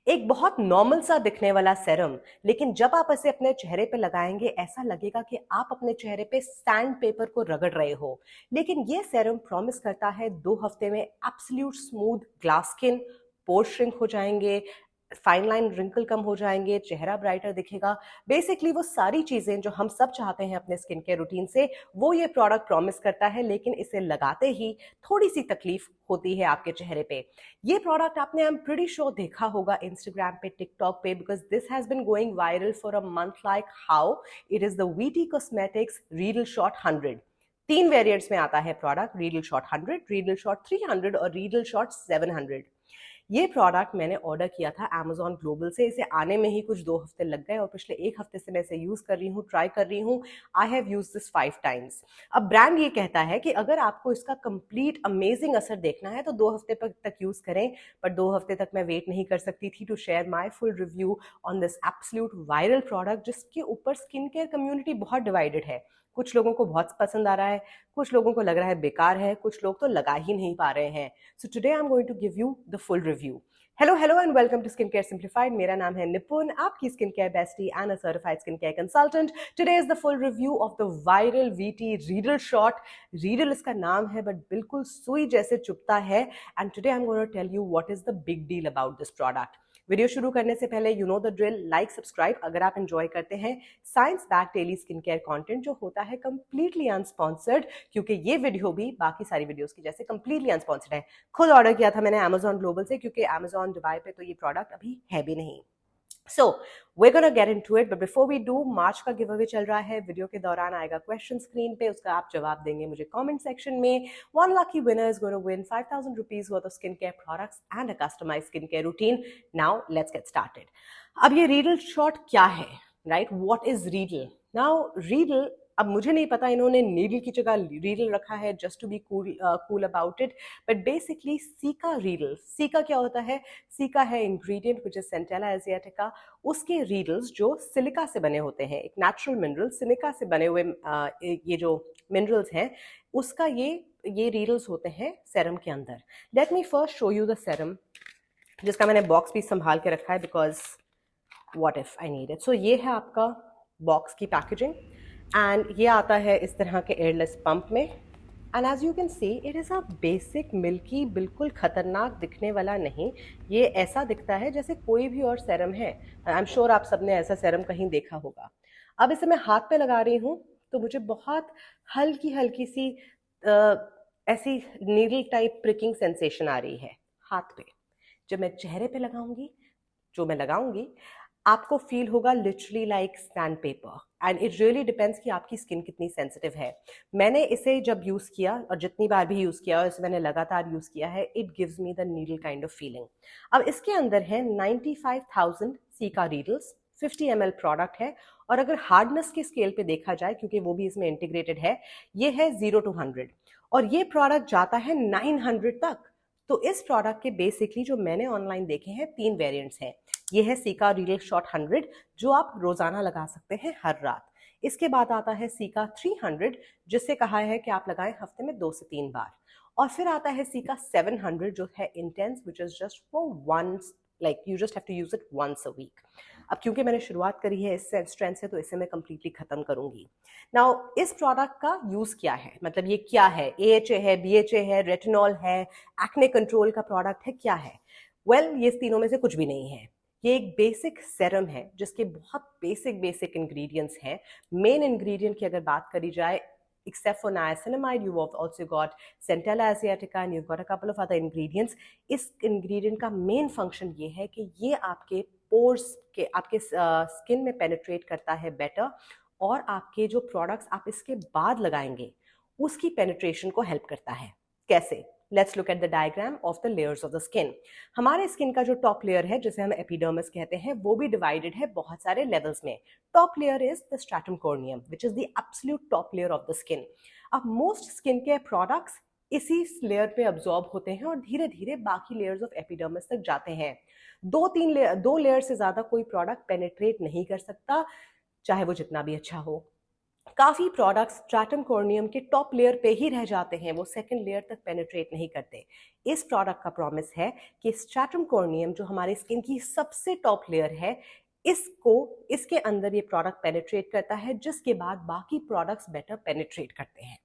एक बहुत नॉर्मल सा दिखने वाला सेरम, लेकिन जब आप इसे अपने चेहरे पे लगाएंगे ऐसा लगेगा कि आप अपने चेहरे पे सैंड पेपर को रगड़ रहे हो। लेकिन ये सेरम प्रॉमिस करता है 2 हफ्ते में एब्सोल्यूट स्मूथ ग्लास स्किन, पोर श्रिंक हो जाएंगे, फाइन लाइन रिंकल कम हो जाएंगे, चेहरा ब्राइटर दिखेगा। बेसिकली वो सारी चीजें जो हम सब चाहते हैं अपने स्किन केयर रूटीन से, वो ये प्रोडक्ट प्रॉमिस करता है। लेकिन इसे लगाते ही थोड़ी सी तकलीफ होती है आपके चेहरे पे। ये प्रोडक्ट आपने आई एम प्रीटी श्योर देखा होगा इंस्टाग्राम पे, टिकटॉक पे, because this has been going viral for a month like how. It is the VT cosmetics reedle shot 100। 3 variants में आता है product, reedle shot 100, reedle shot 300 और रीडल shot 700। ये product मैंने ऑर्डर किया था अमेजॉन ग्लोबल से। इसे आने में ही कुछ 2 हफ्ते लग गए और पिछले 1 हफ्ते से मैं इसे यूज कर रही हूँ, ट्राई कर रही हूँ। I have use this 5 times. अब ब्रांड ये कहता है कि अगर आपको इसका कंप्लीट अमेजिंग असर देखना है तो 2 हफ्ते तक यूज करें, पर 2 हफ्ते तक मैं वेट नहीं कर सकती थी to share my full review on this absolute viral product, जिसके ऊपर स्किन केयर कम्युनिटी बहुत डिवाइडेड है। कुछ लोगों को बहुत पसंद आ रहा है, कुछ लोगों को लग रहा है बेकार है, कुछ लोग तो लगा ही नहीं पा रहे हैं। So today I am going to give you the full review. Hello hello and welcome to skin care simplified. मेरा नाम है निपुन, आपकी skin care bestie and a certified skin care consultant. Today is the full review of the viral VT reedle shot. Reedle इसका नाम है but बिल्कुल सुई जैसे चुभता है। And today I am going to tell you what is the big deal about this product. Video शुरू करने से पहले you know the drill, like subscribe अगर आप एंजॉय करते हैं science back daily skin care content जो होता है कंप्लीटली अनस्पॉन्सर्ड, क्योंकि ये वीडियो भी बाकी सारी वीडियोस की जैसे कंप्लीटली अनस्पॉन्सर्ड है। खुद ऑर्डर किया था मैंने अमेजॉन ग्लोबल से, क्योंकि अमेजॉन दुबई पे तो ये प्रोडक्ट अभी है भी नहीं। सो we're gonna get into it, but before we do, मार्च का गिव अवे चल रहा है। वीडियो के दौरान आएगा क्वेश्चन स्क्रीन पे, उसका आप जवाब देंगे मुझे कमेंट सेक्शन में। One lucky winner is going to win 5000 rupees worth of skin care products and a customised skin care routine. Now let's get started. अब ये रीडल शॉट क्या है, right? What is reedle? Now reedle, अब मुझे नहीं पता इन्होंने needle की जगह रीडल रखा है just to be cool about it, but basically cica reedle. Cica क्या होता है? सीका है ingredient which is centella asiatica. उसके रीडल्स जो सिलिका से बने होते हैं, एक नेचुरल मिनरल सिलिका से बने हुए ये जो मिनरल्स हैं, उसका ये रीडल्स होते हैं सेरम के अंदर। Let me first show you the serum, जिसका मैंने बॉक्स भी संभाल के रखा है because what if I need it. So ये है आपका बॉक्स की पैकेजिंग एंड ये आता है इस तरह के एयरलेस पंप में। And as you can see it is a basic milky, बिल्कुल खतरनाक दिखने वाला नहीं। ये ऐसा दिखता है जैसे कोई भी और सेरम है। आई एम श्योर आप सबने ऐसा सेरम कहीं देखा होगा। अब इसे मैं हाथ पे लगा रही हूँ तो मुझे बहुत हल्की हल्की सी ऐसी नीडल टाइप प्रिकिंग सेंसेशन आ रही है हाथ पे। जब मैं चेहरे पे लगाऊंगी, जो मैं लगाऊंगी, आपको फील होगा literally like sand paper. And it really depends कि आपकी स्किन कितनी सेंसिटिव है। मैंने इसे जब यूज़ किया और जितनी बार भी यूज़ किया और इसे मैंने लगातार यूज़ किया है, it gives me the needle kind of feeling. अब इसके अंदर है 95,000 सीका रीडल्स, 50 ml प्रोडक्ट है। और अगर हार्डनेस के स्केल पे देखा जाए, क्योंकि वो भी इसमें इंटीग्रेटेड है, ये है 0 to 100 और ये प्रोडक्ट जाता है 900 तक। तो इस प्रोडक्ट के बेसिकली जो मैंने ऑनलाइन देखे हैं 3 वेरिएंट्स हैं। ये है सीका रीडल शॉट 100 जो आप रोजाना लगा सकते हैं हर रात। इसके बाद आता है सीका 300 जिससे कहा है कि आप लगाएं हफ्ते में 2 से 3 बार। और फिर आता है सीका 700 जो है intense, which is just for once, like you just have to use it once a week. अब क्योंकि मैंने शुरुआत करी है इस स्ट्रेंथ से, तो इसे मैं कंप्लीटली खत्म करूंगी। नाउ इस प्रोडक्ट का यूज क्या है, मतलब ये क्या है? AHA है, BHA है, रेटिनॉल है, एक्ने कंट्रोल का प्रोडक्ट है, क्या है? वेल, ये तीनों में से कुछ भी नहीं है। ये एक बेसिक सेरम है जिसके बहुत बेसिक इंग्रेडिएंट्स हैं। मेन इंग्रेडिएंट की अगर बात करी जाए, except for niacinamide, you've also got centella asiatica and you've got a couple of other ingredients. इस ingredient का main function ये है कि ये आपके pores के, आपके skin में penetrate करता है better, और आपके जो products आप इसके बाद लगाएंगे उसकी penetration को help करता है। कैसे? Let's look at the diagram of the layers of the skin. हमारे स्किन का जो टॉप लेयर है, जिसे हम एपिडर्मिस कहते हैं, वो भी डिवाइडेड है बहुत सारे लेवल्स में। Top layer is the stratum corneum, which is the absolute top layer of the skin. अब मोस्ट स्किन केयर प्रोडक्ट्स इसी लेयर पे अब्सॉर्ब होते हैं और धीरे धीरे बाकी लेयर्स ऑफ एपिडर्मिस तक जाते हैं। 2 लेयर से ज्यादा कोई प्रोडक्ट पेनिट्रेट नहीं कर सकता, चाहे वो जितना भी अच्छा हो। काफ़ी प्रोडक्ट्स स्ट्रैटम कॉर्नियम के टॉप लेयर पे ही रह जाते हैं, वो सेकंड लेयर तक पेनिट्रेट नहीं करते। इस प्रोडक्ट का प्रॉमिस है कि स्ट्रैटम कॉर्नियम जो हमारे स्किन की सबसे टॉप लेयर है, इसको इसके अंदर ये प्रोडक्ट पेनिट्रेट करता है, जिसके बाद बाकी प्रोडक्ट्स बेटर पेनिट्रेट करते हैं।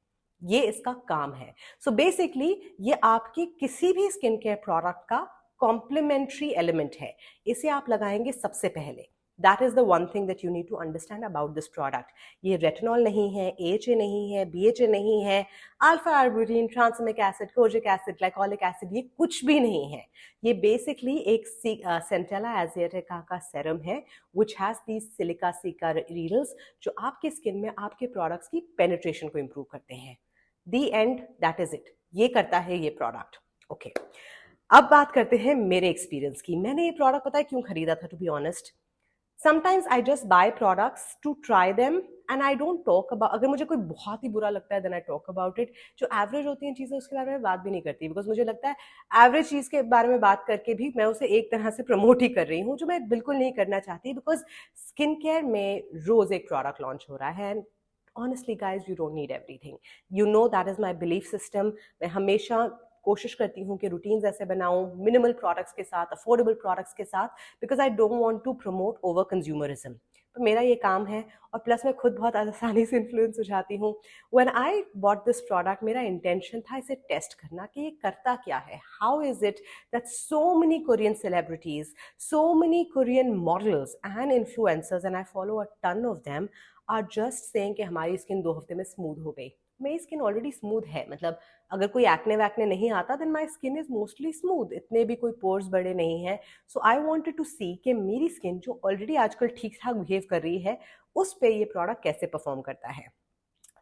ये इसका काम है। सो बेसिकली ये आपकी किसी भी स्किन केयर प्रोडक्ट का कॉम्प्लीमेंट्री एलिमेंट है। इसे आप लगाएंगे सबसे पहले। That is the one thing that you need to understand about this product. ये रेटिनॉल नहीं है, AHA नहीं है, BHA नहीं है, alpha arbutin, tranexamic acid, kojic acid, glycolic acid, ये कुछ भी नहीं है। ये बेसिकली एक सेंटेला एजियाटिका का सेरम है विच हैज दीज सिलिका सिका रीडल्स, जो आपके स्किन में आपके प्रोडक्ट्स की पेनिट्रेशन को इंप्रूव करते हैं। दी एंड, दैट इज इट। ये करता है ये प्रोडक्ट। ओके, अब बात करते हैं मेरे एक्सपीरियंस की। मैंने ये प्रोडक्ट पता है क्यों खरीदा था, to be honest. Sometimes I just buy products to try them and I don't talk about, अगर मुझे कोई बहुत ही बुरा लगता है then I talk about it। जो एवरेज होती हैं चीज़ें उसके बारे में बात भी नहीं करती, बिकॉज मुझे लगता है एवरेज चीज़ के बारे में बात करके भी मैं उसे एक तरह से प्रमोट ही कर रही हूँ, जो मैं बिल्कुल नहीं करना चाहती। बिकॉज स्किन केयर में रोज एक प्रोडक्ट लॉन्च हो रहा है। Honestly guys, you don't need everything. You know that is my belief system. मैं हमेशा कोशिश करती हूँ कि रूटीन्स ऐसे बनाऊँ मिनिमल प्रोडक्ट्स के साथ, अफोर्डेबल प्रोडक्ट्स के साथ, because I don't want to promote over consumerism. तो मेरा ये काम है, और प्लस मैं खुद बहुत आसानी से इन्फ्लुएंस हो जाती हूँ। When I bought this product, मेरा इंटेंशन था इसे टेस्ट करना कि ये करता क्या है। How is it that so many Korean celebrities, so many Korean models and influencers, and I follow a ton of them, are just saying कि हमारी स्किन 2 हफ्ते में स्मूथ हो गई। मेरी स्किन ऑलरेडी स्मूथ है, मतलब अगर कोई एक्ने वैक्ने नहीं आता then my skin is mostly smooth, इतने भी कोई पोर्स बड़े नहीं हैं। सो आई वॉन्टेड टू सी कि मेरी स्किन जो ऑलरेडी आजकल ठीक ठाक बिहेव कर रही है, उस पर ये प्रोडक्ट कैसे परफॉर्म करता है।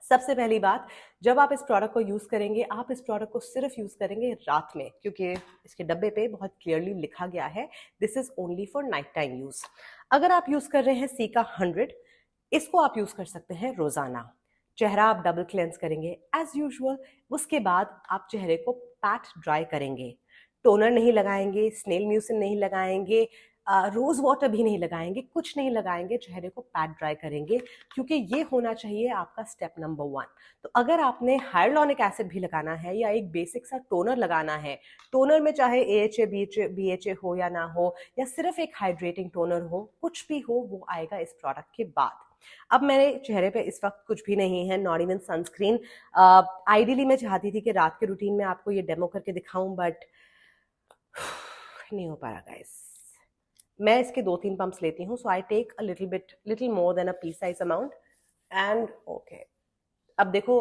सबसे पहली बात, जब आप इस प्रोडक्ट को यूज़ करेंगे, आप इस प्रोडक्ट को सिर्फ यूज़ करेंगे रात में, क्योंकि इसके डब्बे पे बहुत क्लियरली लिखा गया है this is only for night time use. अगर आप यूज़ कर रहे हैं सीका 100, इसको आप यूज़ कर सकते हैं रोज़ाना। चेहरा आप डबल क्लेंस करेंगे एज यूजुअल। उसके बाद आप चेहरे को पैट ड्राई करेंगे, टोनर नहीं लगाएंगे, स्नेल म्यूसिन नहीं लगाएंगे, रोज वाटर भी नहीं लगाएंगे, कुछ नहीं लगाएंगे, चेहरे को पैट ड्राई करेंगे, क्योंकि ये होना चाहिए आपका स्टेप नंबर 1। तो अगर आपने हाइलुरोनिक एसिड भी लगाना है या एक बेसिक सा टोनर लगाना है, टोनर में चाहे AHA BHA हो या ना हो, या सिर्फ एक हाइड्रेटिंग टोनर हो, कुछ भी हो, वो आएगा इस प्रोडक्ट के बाद। अब मेरे चेहरे पे इस वक्त कुछ भी नहीं है, नॉट इवन सनस्क्रीन। आइडियली मैं चाहती थी कि रात के रूटीन में आपको ये डेमो करके दिखाऊं, बट नहीं हो पा रहा गाइस। मैं इसके 2-3 पंप्स लेती हूँ, so I take a little more than a pea size amount, and okay. अब देखो,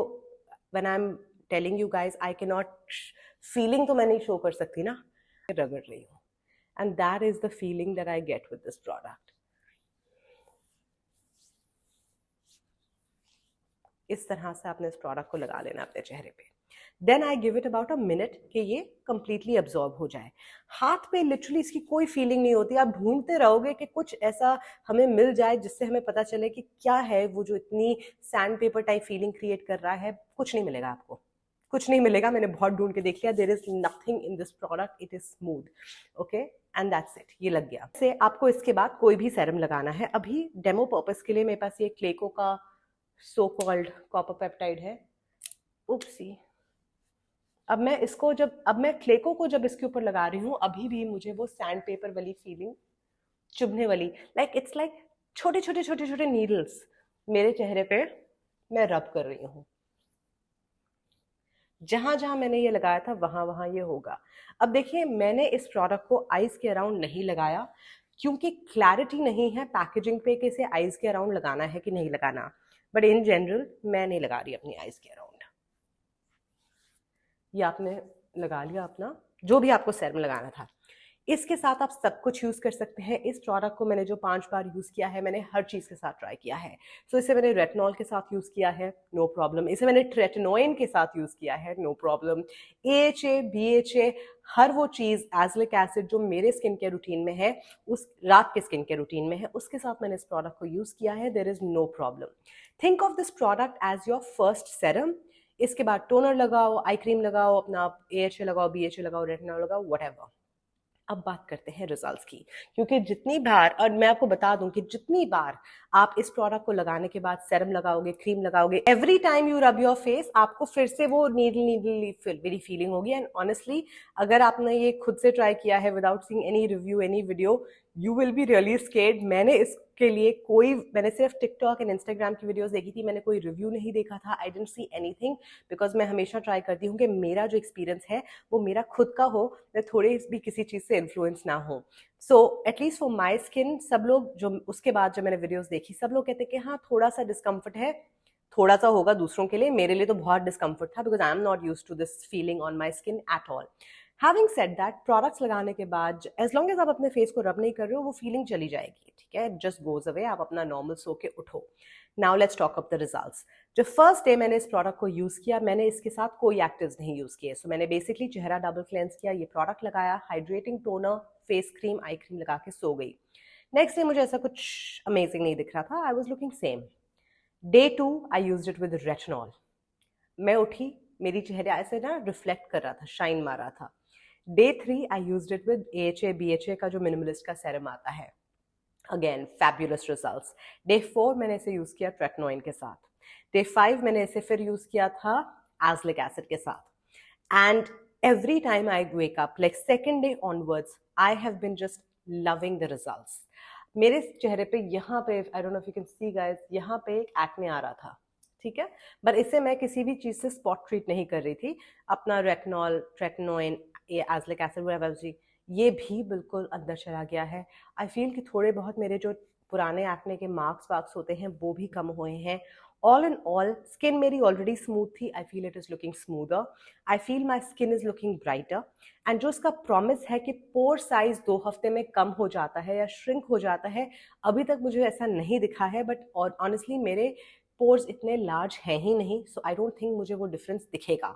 when I am telling you guys, I can not, feeling तो मैं नहीं शो कर सकती ना, रगड़ रही हूँ, and that is the feeling that I get with this product. इस तरह से आपने इस प्रोडक्ट को लगा लेना अपने चेहरे पे। Then I give it about a minute कि ये कंप्लीटली अब्जॉर्ब हो जाए। हाथ पे लिटरली इसकी कोई फीलिंग नहीं होती, आप ढूंढते रहोगे कि कुछ ऐसा हमें मिल जाए जिससे हमें पता चले कि क्या है वो जो इतनी sand paper type feeling create कर रहा है। कुछ नहीं मिलेगा आपको, कुछ नहीं मिलेगा। मैंने बहुत ढूंढ के देख लिया, there is nothing in this product, it is smooth. Okay, and that's it, ये लग गया। से आपको इसके बाद कोई भी सेरम लगाना है। अभी डेमो पर्पस के लिए मेरे पास ये क्लेको का सो कॉल्ड कॉपर पेप्टाइड है। उपसी, अब मैं क्लेको को जब इसके ऊपर लगा रही हूँ, अभी भी मुझे वो सैंड पेपर वाली फीलिंग, चुभने वाली, लाइक इट्स लाइक छोटे छोटे छोटे छोटे नीडल्स मेरे चेहरे पे मैं रब कर रही हूँ। जहां जहां मैंने ये लगाया था वहां वहां ये होगा। अब देखिए, मैंने इस प्रोडक्ट को आईज के अराउंड नहीं लगाया, क्योंकि क्लैरिटी नहीं है पैकेजिंग पे कि इसे आईज के अराउंड लगाना है कि नहीं लगाना, बट इन जनरल मैं नहीं लगा रही अपनी आईज के अराउंड। ये आपने लगा लिया अपना जो भी आपको सेरम लगाना था। इसके साथ आप सब कुछ यूज़ कर सकते हैं। इस प्रोडक्ट को मैंने जो 5 बार यूज़ किया है, मैंने हर चीज़ के साथ ट्राई किया है। सो इसे मैंने रेटिनॉल के साथ यूज़ किया है, नो प्रॉब्लम। इसे मैंने ट्रेटिनोइन के साथ यूज़ किया है, नो प्रॉब्लम। AHA BHA, हर वो चीज़, एज़लिक एसिड जो मेरे स्किन के रूटीन में है, उस रात के स्किन के रूटीन में है, उसके साथ मैंने इस प्रोडक्ट को यूज़ किया है, there is no problem. Think of this product as your first serum. इसके बाद टोनर लगाओ, आई क्रीम लगाओ, अपना AHA लगाओ, BHA लगाओ, रेटिनॉल लगाओ, व्हाटएवर। अब बात करते हैं रिजल्ट्स की, क्योंकि जितनी बार, और मैं आपको बता दूं कि जितनी बार आप इस प्रोडक्ट को लगाने के बाद सेरम लगाओगे, क्रीम लगाओगे, every time you rub your face, आपको फिर से वो नीडल नीडल मेरी फीलिंग होगी। एंड ऑनेस्टली अगर आपने ये खुद से ट्राई किया है without seeing any review any video, you will be really scared. मैंने सिर्फ टिकटॉक एंड इंस्टाग्राम की वीडियोस देखी थी, मैंने कोई रिव्यू नहीं देखा था। आई डेंट सी एनीथिंग, बिकॉज मैं हमेशा ट्राई करती हूँ कि मेरा जो एक्सपीरियंस है वो मेरा खुद का हो, मैं थोड़ी भी किसी चीज़ से इन्फ्लुएंस ना हो। So at least for my skin, सब लोग जो उसके बाद जब मैंने वीडियोस देखी, सब लोग कहते हैं कि हाँ थोड़ा सा डिस्कम्फर्ट है, थोड़ा सा होगा दूसरों के लिए, मेरे लिए तो बहुत डिस्कम्फर्ट था, because I am not use to this feeling on my skin at all. Having said that, products लगाने के बाद एज लॉन्ग एज आप अपने फेस को रब नहीं कर रहे हो, वो फीलिंग चली जाएगी, ठीक है, जस्ट गोज अवे, आप अपना नॉर्मल सो के उठो। Now let's talk up the results. जो फर्स्ट डे मैंने इस प्रोडक्ट को यूज़ किया, मैंने इसके साथ कोई एक्टिव्स नहीं यूज़ किए। सो मैंने बेसिकली चेहरा डबल क्लेंस किया, ये प्रोडक्ट लगाया, hydrating toner, face cream, eye cream लगा के सो गई। नेक्स्ट डे मुझे ऐसा कुछ अमेजिंग नहीं दिख रहा था, I was looking same. Day 2 I use it with retinol. मैं उठी, मेरी चेहरा ऐसे ना रिफ्लेक्ट कर रहा था, शाइन मार रहा था। Day 3 I use it with AHA BHA का जो मिनिमलिस्ट का सेरम आता है, अगेन फैब्यूलस रिजल्ट्स। डे 4 मैंने इसे यूज किया ट्रेटनोइन के साथ। डे 5 मैंने इसे फिर यूज किया था एज़लिक एसिड के साथ। And every time I wake up, like second day onwards, I have been just loving the results. मेरे चेहरे पे यहाँ पे, I don't know if you can see guys, यहाँ पे एक एक्ने आ रहा था, ठीक है, पर इसे मैं किसी भी चीज से स्पॉट ट्रीट नहीं कर रही थी। अपना रेटिनॉल, ट्रेटनोइन, एज़लिक एसिड, ये भी बिल्कुल अंदर चला गया है। आई फील कि थोड़े बहुत मेरे जो पुराने एक्ने के मार्क्स वार्क्स होते हैं वो भी कम हुए हैं। ऑल इन ऑल स्किन मेरी ऑलरेडी स्मूथ थी, I feel it is looking smoother, I feel my skin is looking brighter. And जो इसका प्रॉमिस है कि पोर साइज 2 हफ्ते में कम हो जाता है या श्रिंक हो जाता है, अभी तक मुझे ऐसा नहीं दिखा है। बट ऑनेस्टली मेरे पोर्स इतने लार्ज हैं ही नहीं, सो आई डोंट थिंक मुझे वो डिफरेंस दिखेगा।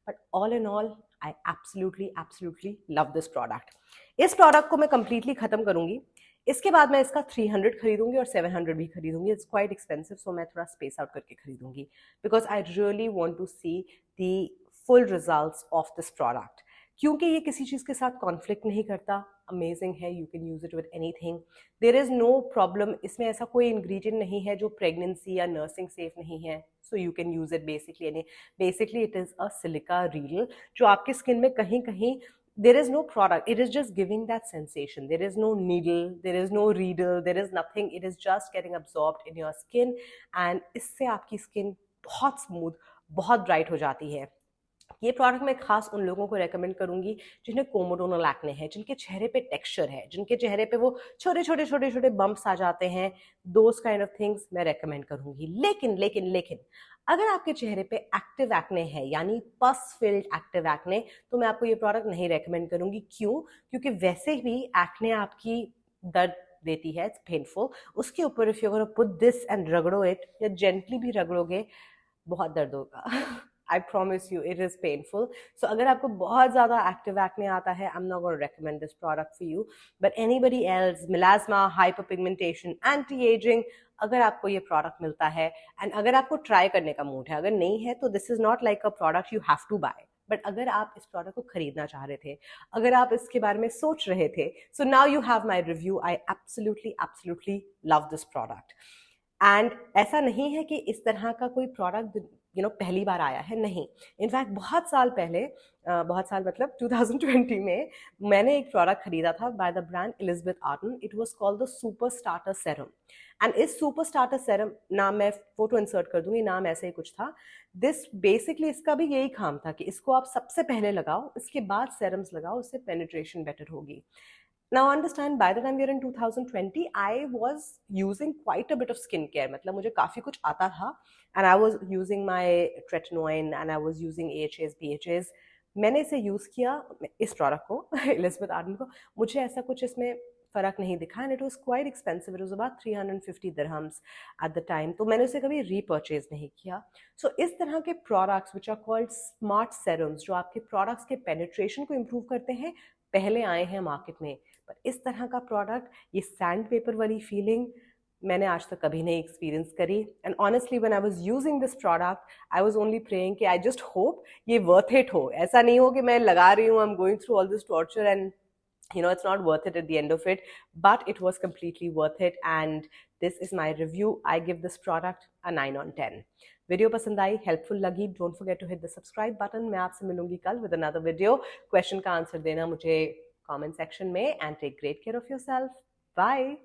But all in all I absolutely love this product. इस प्रोडक्ट को मैं कंप्लीटली खत्म करूंगी, इसके बाद मैं इसका 300 खरीदूंगी और 700 भी खरीदूंगी। इट्स क्वाइट एक्सपेंसिव, सो मैं थोड़ा स्पेस आउट करके खरीदूंगी, because I really want to see the full results of this product. क्योंकि ये किसी चीज़ के साथ कॉन्फ्लिक्ट नहीं करता, अमेजिंग है, you can use it with anything, there is no problem. इसमें ऐसा कोई इंग्रेडिएंट नहीं है जो प्रेगनेंसी या नर्सिंग सेफ नहीं है, so you can use it basically it is a silica reedle, जो आपकी स्किन में कहीं कहीं, there is no product, it is just giving that sensation, there is no needle, there is no reedle, there is nothing, it is just getting absorbed in your skin, and इससे आपकी skin बहुत smooth, बहुत bright हो जाती है। ये product मैं खास उन लोगों को रेकमेंड करूंगी जिन्हें कोमोडोनल एक्ने है, जिनके चेहरे पे टेक्सचर है, जिनके चेहरे पे वो छोटे छोटे छोटे छोटे बम्प्स आ जाते हैं, दोज काइंड ऑफ थिंग्स मैं रेकमेंड करूंगी। लेकिन लेकिन लेकिन अगर आपके चेहरे पे एक्टिव एक्ने है, यानी पस फिल्ड एक्टिव एक्ने, तो मैं आपको ये प्रोडक्ट नहीं रेकमेंड करूंगी। क्यों? क्योंकि वैसे भी एक्ने आपकी दर्द देती है, इट्स पेनफुल। उसके ऊपर if you gonna put this and रगड़ो इट, या जेंटली भी रगड़ोगे, बहुत दर्द होगा। I promise you it is painful. So अगर आपको बहुत ज़्यादा एक्टिव एक्ने आता है, I am not gonna recommend this product for you. But anybody else, melasma, hyper pigmentation, anti ageing, अगर आपको ये प्रोडक्ट मिलता है एंड अगर आपको ट्राई करने का मूड है, अगर नहीं है तो this is not like a product you have to buy. But अगर आप इस प्रोडक्ट को खरीदना चाह रहे थे, अगर आप इसके बारे में सोच रहे थे, so now you have my review. I absolutely love this product. And ऐसा नहीं है कि इस तरह का कोई प्रोडक्ट पहली बार आया है, नहीं। इनफैक्ट बहुत साल पहले, बहुत साल मतलब 2020 में मैंने एक प्रोडक्ट खरीदा था by the brand Elizabeth Arden. It was called the super starter serum. And इस सुपर स्टार्टर सेरम, नाम मैं फोटो इंसर्ट कर दूंगी, नाम ऐसे ही कुछ था। दिस बेसिकली, इसका भी यही काम था कि इसको आप सबसे पहले लगाओ, इसके बाद सेरम्स लगाओ, उससे पेनिट्रेशन बेटर होगी। Now understand, by the time we are in 2020, I was using quite a bit of skincare. मतलब मुझे काफ़ी कुछ आता था, and I was using my tretinoin and I was using AHAs, BHAs. मैंने इसे यूज़ किया, इस प्रोडक्ट को, एलिजाबेथ आर्टन को, मुझे ऐसा कुछ इसमें फ़र्क नहीं दिखा, and it was quite expensive. It was about 350 dirhams at the time. तो मैंने उसे कभी रीपर्चेज नहीं किया। So इस तरह के products which are called smart serums, जो आपके प्रोडक्ट्स के पेनिट्रेशन को इम्प्रूव करते हैं, पहले आए हैं मार्केट में। पर इस तरह का प्रोडक्ट, ये सैंड पेपर वाली फीलिंग मैंने आज तक कभी नहीं एक्सपीरियंस करी। And honestly when I was using this product, I was only praying कि आई जस्ट होप ये वर्थ इट हो। ऐसा नहीं हो कि मैं लगा रही हूँ, आई am going through all this torture and it's not worth it at the end of it, but it was completely worth it. And this is my review. I give this product a 9 on 10. Video पसंद आई, helpful लगी, don't forget to hit the subscribe button. मैं आपसे मिलूंगी कल with another video. Question का answer देना मुझे कमेंट सेक्शन में. And take great care of yourself. Bye.